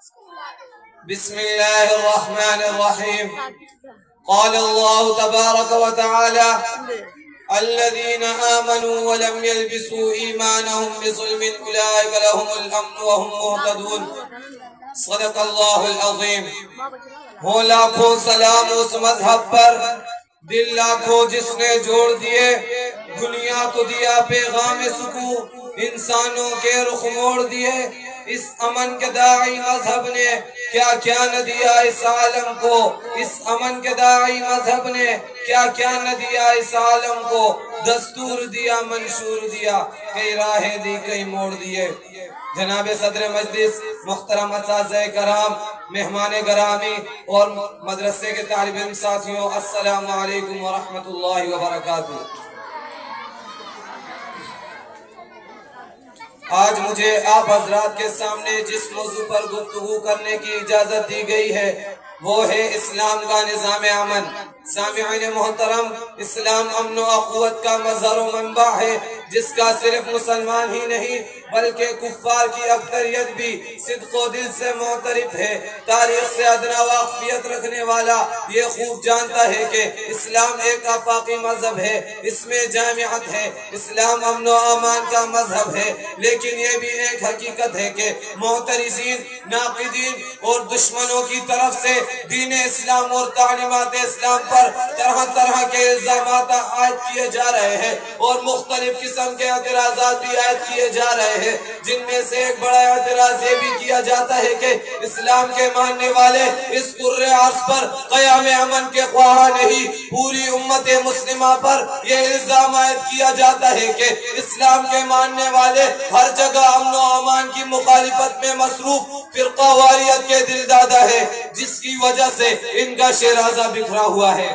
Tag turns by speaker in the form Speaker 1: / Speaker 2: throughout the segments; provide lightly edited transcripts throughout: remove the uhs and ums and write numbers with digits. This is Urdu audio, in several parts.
Speaker 1: بسم الله الرحمن الرحيم. قال الله تبارك وتعالى: الذين آمنوا ولم يلبسوا إيمانهم بظلم أولئك لهم الأمن وهم مهتدون. صدق اللہ العظیم. ہو لاکھوں سلام اس مذہب پر، دل لاکھوں جس نے جوڑ دیے، دنیا کو دیا پیغام سکون، انسانوں کے رخ موڑ دیے. اس امن کے داعی مذہب نے کیا کیا نہ دیا اس عالم کو، اس امن کے داعی مذہب نے کیا کیا نہ دیا اس عالم کو. دستور دیا، منشور دیا، کئی راہیں دی، کئی موڑ دیے. جناب صدر مجلس، محترم اساتذہ کرام، مہمان گرامی اور مدرسے کے طالب علم ساتھیوں، السلام علیکم ورحمۃ اللہ وبرکاتہ. آج مجھے آپ حضرات کے سامنے جس موضوع پر گفتگو کرنے کی اجازت دی گئی ہے وہ ہے اسلام کا نظام امن. سامعین محترم، اسلام امن و اخوت کا مظہر و منبع ہے، جس کا صرف مسلمان ہی نہیں بلکہ کفار کی اکثریت بھی صدق و دل سے معترف ہے. تاریخ سے ادنا واقفیت رکھنے والا یہ خوب جانتا ہے کہ اسلام ایک آفاقی مذہب ہے، اس میں جامعت ہے. اسلام امن و امان کا مذہب ہے، لیکن یہ بھی ایک حقیقت ہے کہ معترضین، ناقدین اور دشمنوں کی طرف سے دین اسلام اور تعلیمات اسلام پر طرح طرح کے الزامات عائد کیے جا رہے ہیں اور مختلف قسم کے اعتراضات بھی عائد کیے جا رہے ہیں، جن میں سے ایک بڑا اعتراض یہ بھی کیا جاتا ہے کہ اسلام کے ماننے والے اس کرۂ ارض پر قیام امن کے خواہاں نہیں. پوری امت مسلمہ پر یہ الزام عائد کیا جاتا ہے کہ اسلام کے ماننے والے ہر جگہ امن و امان کی مخالفت میں مصروف فرقہ واریت کے دل دادا ہے، جس کی وجہ سے ان کا شیرازہ بکھرا ہوا ہے.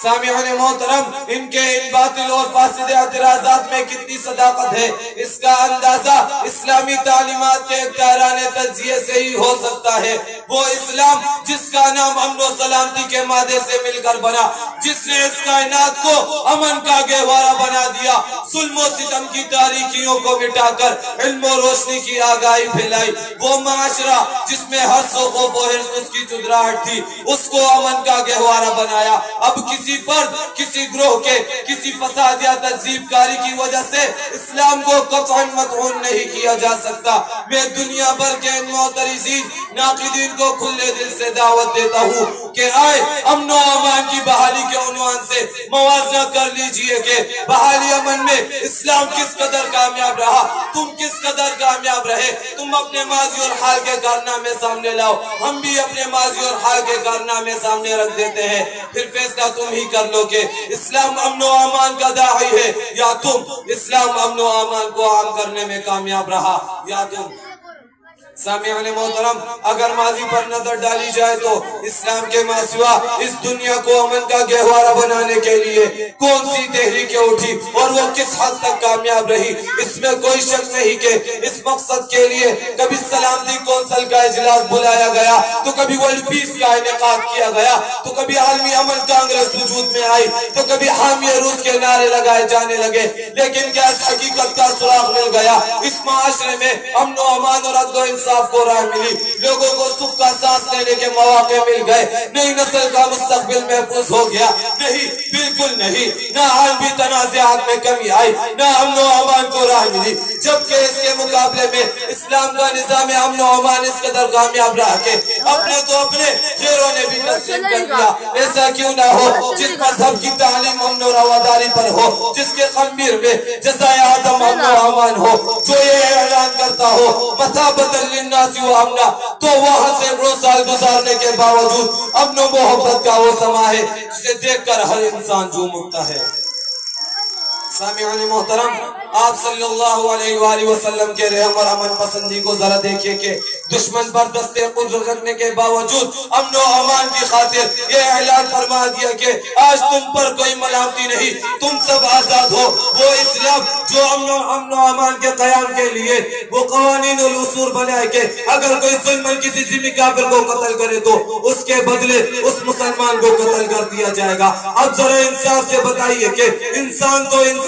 Speaker 1: سامعین محترم، ان کے ان باطل اور فاسد اعتراضات میں کتنی صداقت ہے، اس کا اندازہ اسلامی تعلیمات کے اختیارانہ تجزیے سے ہی ہو سکتا ہے. وہ اسلام جس کا نام امن و سلامتی کے مادے سے مل کر بنا، جس نے اس کائنات کو امن کا گہوارہ بنا دیا، ظلم و ستم کی تاریکیوں کو مٹا کر علم و روشنی کی آگاہی پھیلائی. وہ معاشرہ جس میں حرص و خوف و حرص اس کی چدراہٹ تھی، اس کو امن کا گہوارہ بنایا. اب کسی فرد، کسی گروہ کے کسی فساد یا تہذیب کاری کی وجہ سے اسلام کو قطعاً مطعون نہیں کیا جا سکتا. میں دنیا بھر کے ان معترضین، ناقدین کو کھلے دل سے دعوت دیتا ہوں کہ آئے امن و امان کی بحالی کے عنوان سے موازنہ کر لیجئے کہ بحالی امن میں اسلام کس قدر کامیاب رہا، تم کس قدر کامیاب رہے. تم اپنے ماضی اور حال کے کارنامے سامنے لاؤ، ہم بھی اپنے ماضی اور حال کے کارنامے سامنے رکھ دیتے ہیں. پھر فیصلہ تم ہی کر لو کہ اسلام امن و امان کا داعی ہے یا تم. اسلام امن و امان کو عام کرنے میں کامیاب رہا یا تم. سامعین محترم، اگر ماضی پر نظر ڈالی جائے تو اسلام کے ماسوا اس دنیا کو امن کا گہوارہ بنانے کے لیے کون سی تحریکیں اٹھی اور وہ کس حد تک کامیاب رہی، اس میں کوئی شک نہیں کہ اس مقصد کے لیے کبھی سلامتی کونسل کا اجلاس بلایا گیا، تو کبھی ورلڈ پیس کا انعقاد کیا گیا، تو کبھی عالمی امن کانگریس وجود میں آئی، تو کبھی حامی روس کے نعرے لگائے جانے لگے. لیکن کیا اس حقیقت کا سراغ مل گیا؟ اس معاشرے میں امن و امان اور عدل و انصاف کو راہ ملی، لوگوں کو سکھ کا سانس لینے کے مواقع مل گئے، نئی نسل کا مستقبل محفوظ ہو گیا؟ نہیں، بالکل نہیں. نہ عالمی تنازعات میں کمی آئی، نہ امن و امان کو راہ ملی. جبکہ اس کے مقابلے میں اسلام کا نظام امن و امان اس قدر کامیاب رہا کہ اپنے تو اپنے غیروں نے بھی تسلیم کر دیا. ایسا کیوں نہ ہو جس مذہب کی تعلیم امن و رواداری پر ہو، جس کے خمیر میں جزائے اعظم امن و امان ہو، جو یہ اعلان کرتا ہو مثابۃ للناس و امنا، تو وہاں سے وہ سال گزارنے کے باوجود امن و محبت کا وہ سما ہے جسے دیکھ کر ہر انسان جھوم اٹھتا ہے. سامعین محترم، آپ صلی اللہ علیہ وآلہ وسلم کے رحم اور امن پسندی کو ذرا دیکھیے کہ دشمن پر دستے قدرت رکھنے کے باوجود امن و امان کی خاطر یہ اعلان فرما دیا کہ آج تم پر کوئی ملامتی نہیں، تم سب آزاد ہو. وہ اسلام جو امن و امان کے قیام کے لیے وہ قوانین اور اصول بنائے کہ اگر کوئی ظلمن کسی ذمہ کافر کو قتل کرے تو اس کے بدلے اس مسلمان کو قتل کر دیا جائے گا. اب ذرا انصاف سے بتائیے کہ انسان تو انسان،